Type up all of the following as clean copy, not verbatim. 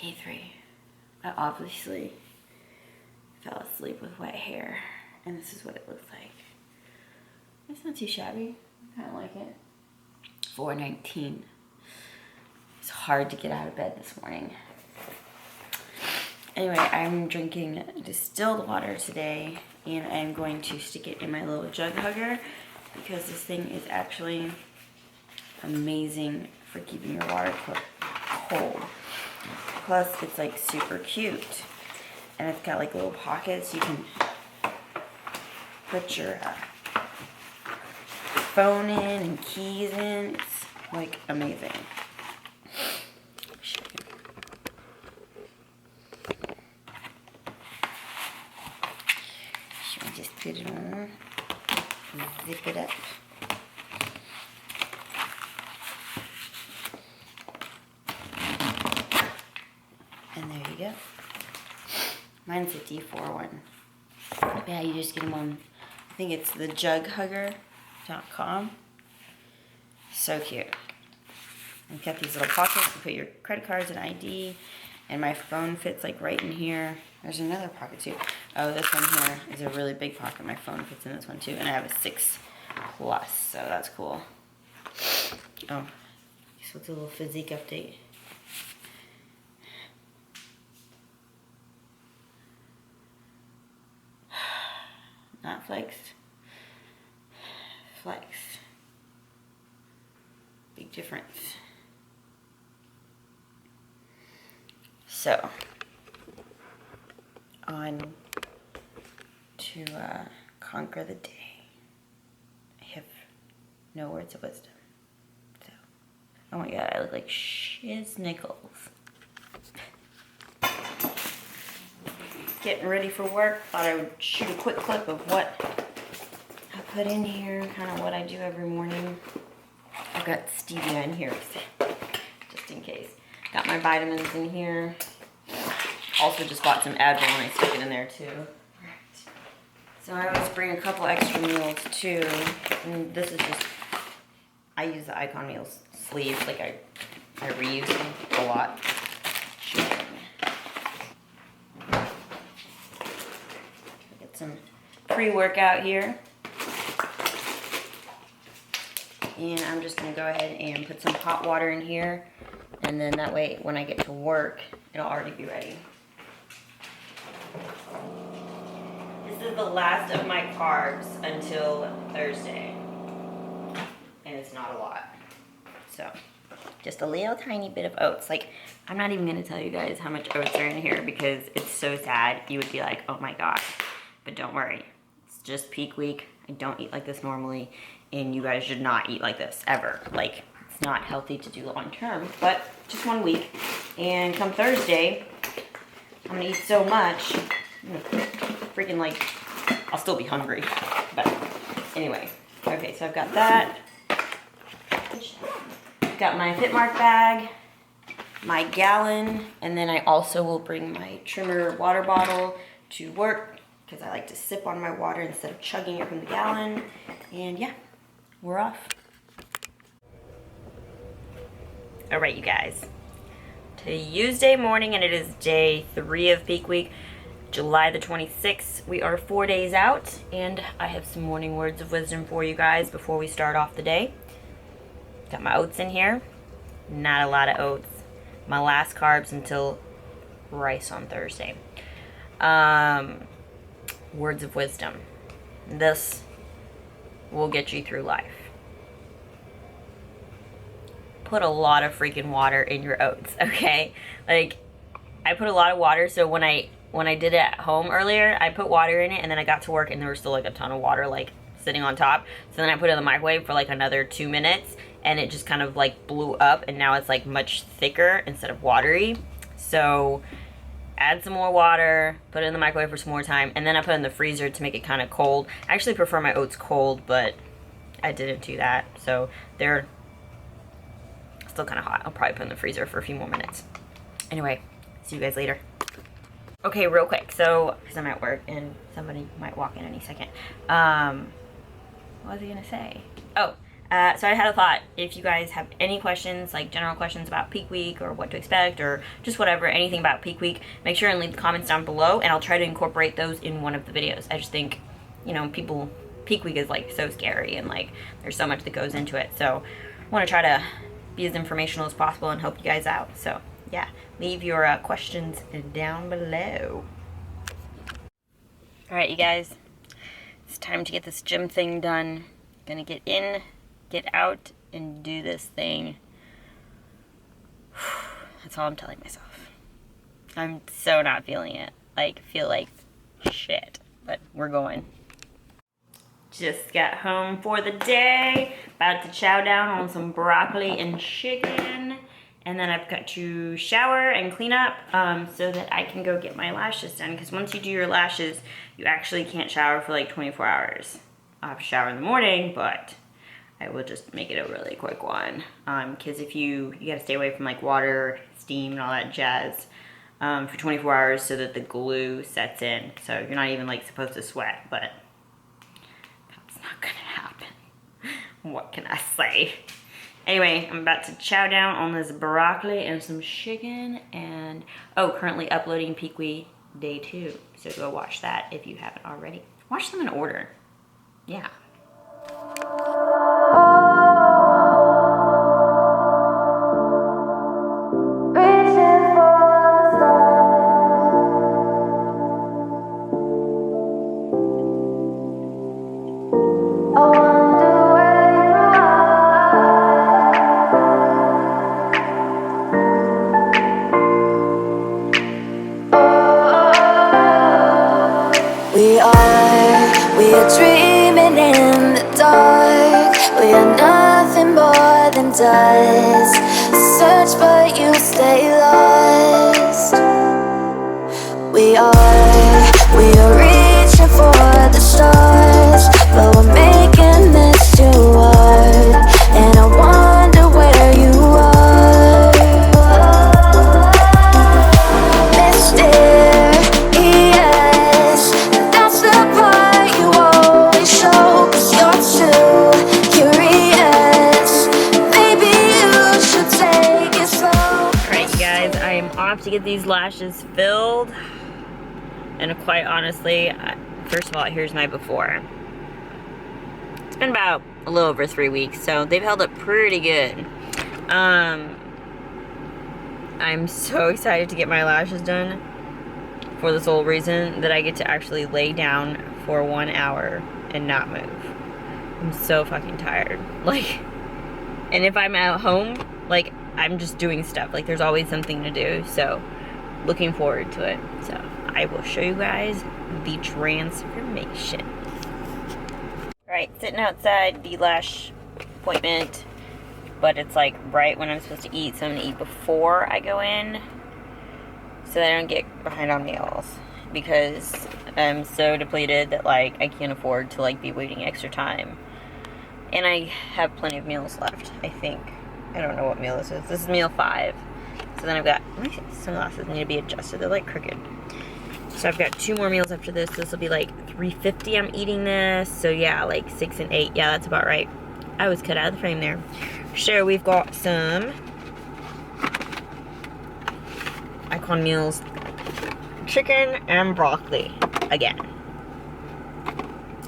Day 3. I obviously fell asleep with wet hair, and this is what it looks like. It's not too shabby. I kind of like it. 4:19. It's hard to get out of bed this morning. Anyway, I'm drinking distilled water today, and I'm going to stick it in my little jug hugger because this thing is actually amazing for keeping your water cold. Plus, it's like super cute, and it's got like little pockets you can put your phone in and keys in. It's like amazing. Should we just put it on? Zip it up. And there you go. Mine's a D4 one. Yeah, you just get them on, I think it's thejughugger.com. So cute. I've got these little pockets to put your credit cards and ID, and my phone fits like right in here. There's another pocket too. Oh, this one here is a really big pocket. My phone fits in this one too, and I have a 6 Plus, so that's cool. Oh, so it's a little physique update. Not flexed. Flexed. Big difference. So, on to conquer the day. I have no words of wisdom. So, oh my god, I look like shiz nickels. Getting ready for work. Thought I would shoot a quick clip of what I put in here, kind of what I do every morning. I've got stevia in here, just in case. Got my vitamins in here. Also just bought some Advil and I stuck it in there too. So I always bring a couple extra meals too. And this is just, I use the Icon Meals sleeves, like I reuse them a lot. Get some pre-workout here. And I'm just gonna go ahead and put some hot water in here. And then that way, when I get to work, it'll already be ready. This is the last of my carbs until Thursday. And it's not a lot. So, just a little tiny bit of oats. Like, I'm not even gonna tell you guys how much oats are in here because it's so sad. You would be like, oh my god. But don't worry, it's just peak week. I don't eat like this normally. And you guys should not eat like this, ever. Like, it's not healthy to do long term, but just 1 week. And come Thursday, I'm gonna eat so much, freaking like, I'll still be hungry. But anyway, okay, so I've got that. Got my Fitmark bag, my gallon, and then I also will bring my trimmer water bottle to work because I like to sip on my water instead of chugging it from the gallon. And yeah, we're off. All right, you guys. Tuesday morning, and it is day 3 of peak week, July the 26th. We are 4 days out, and I have some morning words of wisdom for you guys before we start off the day. Got my oats in here. Not a lot of oats. My last carbs until rice on Thursday. Words of wisdom. This will get you through life. Put a lot of freaking water in your oats, okay? Like, I put a lot of water, so when I did it at home earlier, I put water in it, and then I got to work, and there was still, like, a ton of water, like, sitting on top. So then I put it in the microwave for, like, another 2 minutes, and it just kind of, like, blew up, and now it's, like, much thicker instead of watery. So, add some more water, put it in the microwave for some more time, and then I put it in the freezer to make it kind of cold. I actually prefer my oats cold, but I didn't do that, so they're still kind of hot. I'll probably put in the freezer for a few more minutes. Anyway, see you guys later. Okay, real quick. So, because I'm at work and somebody might walk in any second. What was I gonna say? Oh, So I had a thought, if you guys have any questions, like general questions about peak week or what to expect or just whatever, anything about peak week, make sure and leave the comments down below and I'll try to incorporate those in one of the videos. I just think, you know, peak week is like so scary and like there's so much that goes into it. So I want to try to be as informational as possible and help you guys out. So yeah, leave your questions down below. All right, you guys, it's time to get this gym thing done. Gonna get in, get out, and do this thing. That's all I'm telling myself. I'm so not feeling it. Like, feel like shit, but we're going. Just got home for the day. About to chow down on some broccoli and chicken. And then I've got to shower and clean up so that I can go get my lashes done. Because once you do your lashes, you actually can't shower for like 24 hours. I'll have to shower in the morning, but I will just make it a really quick one. Because if you gotta stay away from like water, steam, and all that jazz for 24 hours so that the glue sets in. So you're not even like supposed to sweat, but that's not gonna happen. What can I say? Anyway, I'm about to chow down on this broccoli and some chicken and, oh, currently uploading Peak Week Day 2. So go watch that if you haven't already. Watch them in order. Yeah. We are dreaming in the dark. We are nothing more than dust. Search but you stay lost. We are reaching for the stars, but we're making this too hard. And I wonder where you are, mysterious. That's the part you always show, 'cause you're too curious. Maybe you should take it slow. Alright, you guys, I am off to get these lashes filled. And quite honestly, first of all, here's my before. It's been about a little over 3 weeks, so they've held up pretty good. I'm so excited to get my lashes done for the sole reason that I get to actually lay down for 1 hour and not move. I'm so fucking tired. Like, and if I'm at home, like, I'm just doing stuff. Like, there's always something to do, so looking forward to it. So I will show you guys the transformation. Right, sitting outside the Lash appointment, but it's like right when I'm supposed to eat, so I'm gonna eat before I go in so that I don't get behind on meals, because I'm so depleted that like I can't afford to like be waiting extra time. And I have plenty of meals left, I think. I don't know what meal this is. This is meal 5. So then I've got, my sunglasses need to be adjusted. They're like crooked. So I've got 2 more meals after this. This will be like 350 I'm eating this. So yeah, like 6 and 8. Yeah, that's about right. I was cut out of the frame there. Sure, we've got some Icon meals, chicken and broccoli again.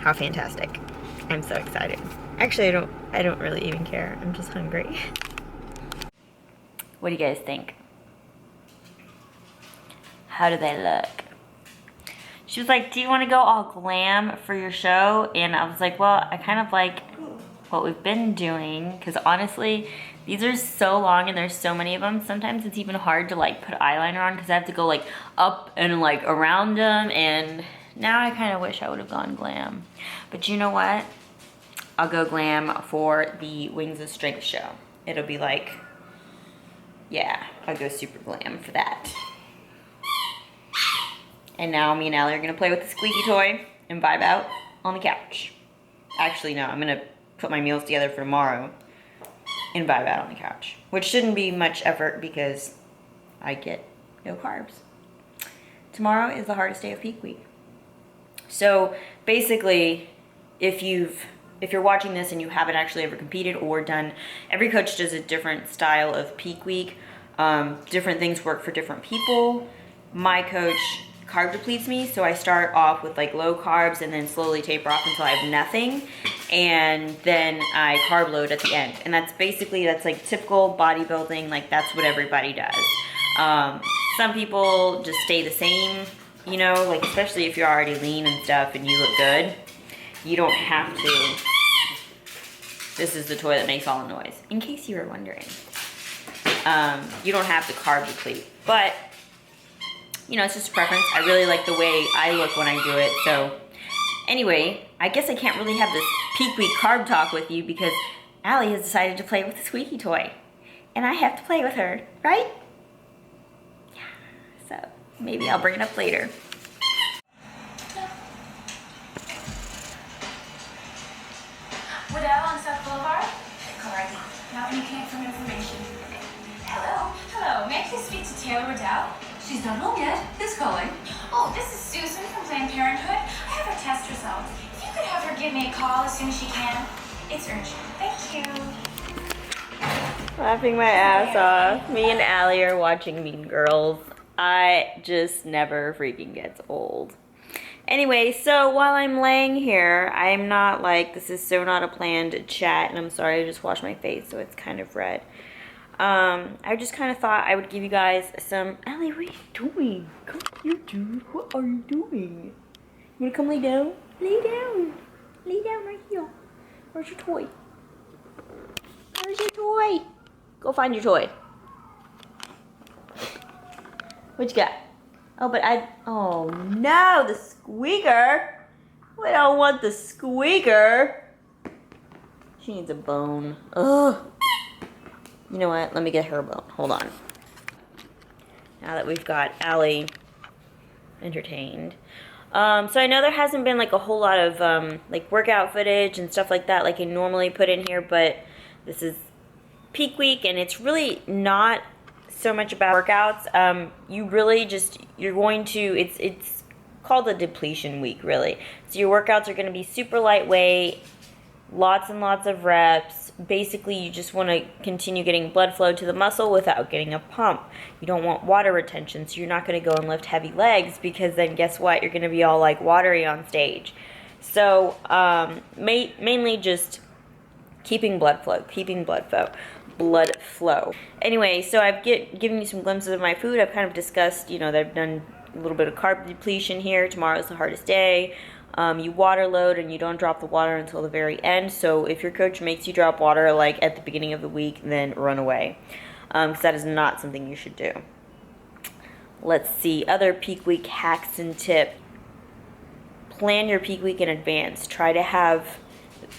How fantastic. I'm so excited. Actually, I don't really even care. I'm just hungry. What do you guys think? How do they look? She was like, do you want to go all glam for your show? And I was like, well, I kind of like what we've been doing, because honestly, these are so long and there's so many of them. Sometimes it's even hard to like put eyeliner on because I have to go like up and like around them, and now I kind of wish I would have gone glam. But you know what? I'll go glam for the Wings of Strength show. It'll be like, yeah, I'll go super glam for that. And now me and Allie are gonna play with the squeaky toy and vibe out on the couch. Actually, no, I'm gonna put my meals together for tomorrow and vibe out on the couch, which shouldn't be much effort because I get no carbs. Tomorrow is the hardest day of peak week. So basically, if you've if you're watching this and you haven't actually ever competed or done, every coach does a different style of peak week. Different things work for different people. My coach carb depletes me, so I start off with like low carbs and then slowly taper off until I have nothing, and then I carb load at the end. And that's like typical bodybuilding, like that's what everybody does. Some people just stay the same, you know, like especially if you're already lean and stuff and you look good, you don't have to. This is the toy that makes all the noise, in case you were wondering. You don't have to carb deplete, but you know, it's just a preference. I really like the way I look when I do it. So anyway, I guess I can't really have this peak week carb talk with you because Allie has decided to play with the squeaky toy. And I have to play with her, right? Yeah, so maybe I'll bring it up later. Waddell on South Boulevard? Correct. Now can you connect some information? Hello? Hello, may I please speak to Taylor Waddell? She's not home yet. Who's calling? Oh, this is Susan from Planned Parenthood. I have her test results. If you could have her give me a call as soon as she can. It's urgent. Thank you. Laughing my ass off. Me and Allie are watching Mean Girls. I just never freaking gets old. Anyway, so while I'm laying here, I'm not like, this is so not a planned chat, and I'm sorry, I just washed my face, so it's kind of red. I just kind of thought I would give you guys some... Allie, what are you doing? Come here, dude. What are you doing? You want to come lay down? Lay down. Lay down right here. Where's your toy? Where's your toy? Go find your toy. What you got? Oh, but oh no, the squeaker. We don't want the squeaker. She needs a bone. Ugh. You know what? Let me get her a bone. Hold on. Now that we've got Allie entertained. So I know there hasn't been like a whole lot of like workout footage and stuff like that like I normally put in here, but this is peak week and it's really not so much about workouts. You really just, you're going to, it's called a depletion week really. So your workouts are going to be super lightweight, lots and lots of reps. Basically, you just want to continue getting blood flow to the muscle without getting a pump. You don't want water retention, so you're not going to go and lift heavy legs because then guess what? You're going to be all like watery on stage. So mainly just keeping blood flow. Anyway, so I've given you some glimpses of my food. I've kind of discussed, you know, that I've done a little bit of carb depletion here. Tomorrow's the hardest day. You water load and you don't drop the water until the very end. So if your coach makes you drop water like at the beginning of the week, then run away. Because that is not something you should do. Let's see, other peak week hacks and tips. Plan your peak week in advance. Try to have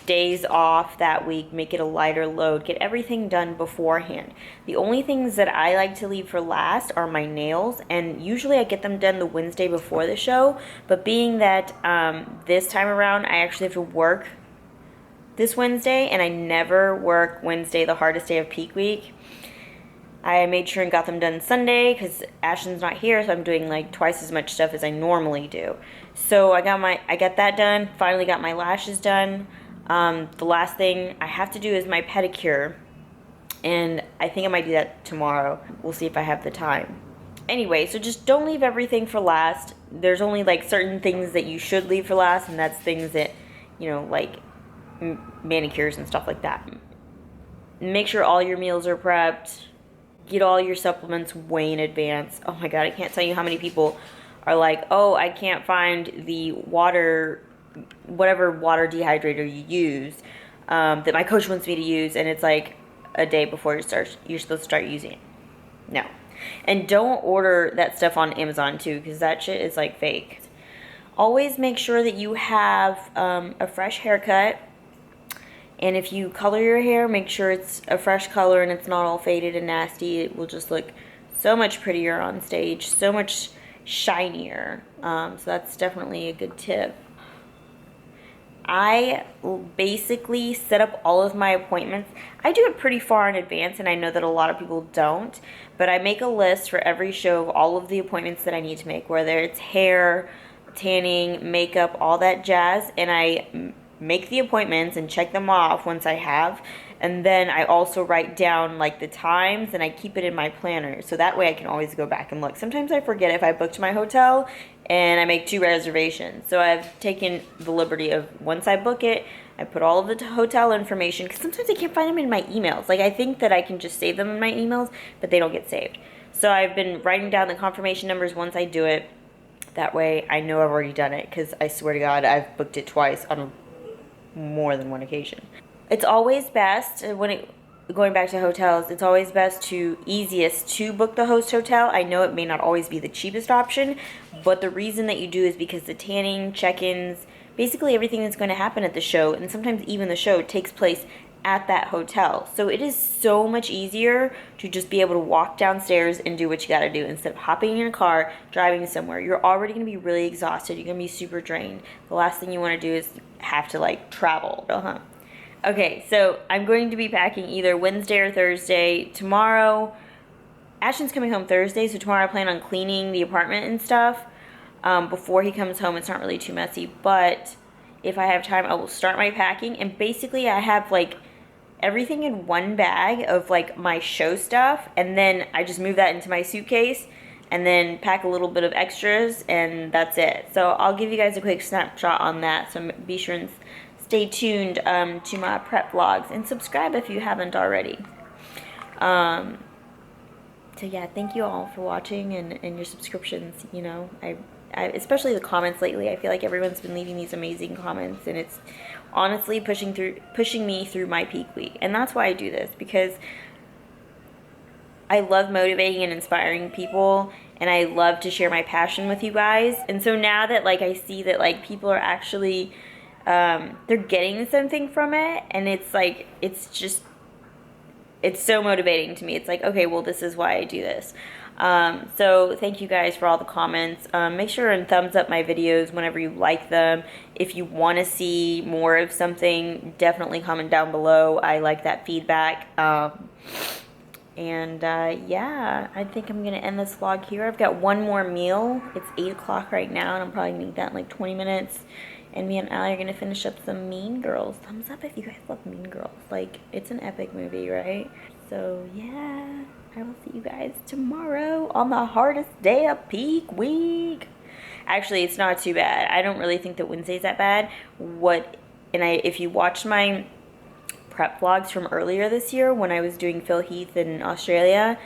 days off that week, make it a lighter load, get everything done beforehand. The only things that I like to leave for last are my nails, and usually I get them done the Wednesday before the show, but being that this time around I actually have to work this Wednesday and I never work Wednesday, the hardest day of peak week, I made sure and got them done Sunday because Ashton's not here, so I'm doing like twice as much stuff as I normally do. So I got that done, finally got my lashes done. The last thing I have to do is my pedicure, and I think I might do that tomorrow. We'll see if I have the time. Anyway, so just don't leave everything for last. There's only like certain things that you should leave for last, and that's things that, you know, like manicures and stuff like that. Make sure all your meals are prepped. Get all your supplements way in advance. Oh my God, I can't tell you how many people are like, oh, I can't find the water, whatever water dehydrator you use that my coach wants me to use, and it's like a day before you're supposed to start using it. No. And don't order that stuff on Amazon too, because that shit is like fake. Always make sure that you have a fresh haircut. And if you color your hair, make sure it's a fresh color and it's not all faded and nasty. It will just look so much prettier on stage, so much shinier. So that's definitely a good tip. I basically set up all of my appointments. I do it pretty far in advance, and I know that a lot of people don't, but I make a list for every show of all of the appointments that I need to make, whether it's hair, tanning, makeup, all that jazz, and I make the appointments and check them off once I have. And then I also write down like the times and I keep it in my planner. So that way I can always go back and look. Sometimes I forget if I booked my hotel and I make 2 reservations. So I've taken the liberty of once I book it, I put all of the hotel information, because sometimes I can't find them in my emails. Like I think that I can just save them in my emails, but they don't get saved. So I've been writing down the confirmation numbers once I do it. That way I know I've already done it, because I swear to God, I've booked it twice on more than one occasion. It's always best, going back to hotels, it's always easiest to book the host hotel. I know it may not always be the cheapest option, but the reason that you do is because the tanning, check-ins, basically everything that's going to happen at the show, and sometimes even the show, takes place at that hotel. So it is so much easier to just be able to walk downstairs and do what you got to do instead of hopping in a car, driving somewhere. You're already going to be really exhausted. You're going to be super drained. The last thing you want to do is have to like travel. Okay, so I'm going to be packing either Wednesday or Thursday. Tomorrow, Ashton's coming home Thursday, so tomorrow I plan on cleaning the apartment and stuff before he comes home. It's not really too messy, but if I have time, I will start my packing. And basically, I have like everything in one bag of like my show stuff, and then I just move that into my suitcase and then pack a little bit of extras, and that's it. So I'll give you guys a quick snapshot on that, so be sure and stay tuned to my prep vlogs and subscribe if you haven't already. So yeah, thank you all for watching and your subscriptions. You know, I especially the comments lately. I feel like everyone's been leaving these amazing comments, and it's honestly pushing me through my peak week. And that's why I do this, because I love motivating and inspiring people, and I love to share my passion with you guys. And so now that like I see that like people are actually they're getting something from it, and it's like it's so motivating to me. It's like, okay, well, this is why I do this. So thank you guys for all the comments. Make sure and thumbs up my videos whenever you like them. If you want to see more of something, definitely comment down below. I like that feedback. Yeah, I think I'm going to end this vlog here. I've got one more meal. It's 8 o'clock right now, and I'm probably going to eat that in like 20 minutes. And me and Allie are going to finish up some Mean Girls. Thumbs up if you guys love Mean Girls. Like, it's an epic movie, right? So, yeah, I will see you guys tomorrow on the hardest day of peak week. Actually, it's not too bad. I don't really think that Wednesday's that bad. If you watched my prep vlogs from earlier this year when I was doing Phil Heath in Australia,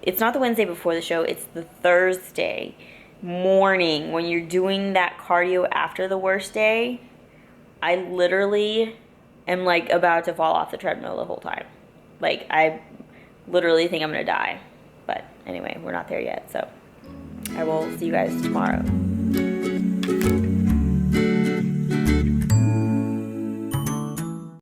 it's not the Wednesday before the show, it's the Thursday morning when you're doing that cardio after the worst day. I literally am like about to fall off the treadmill the whole time. Like, I literally think I'm gonna die. But anyway, we're not there yet, so I will see you guys tomorrow.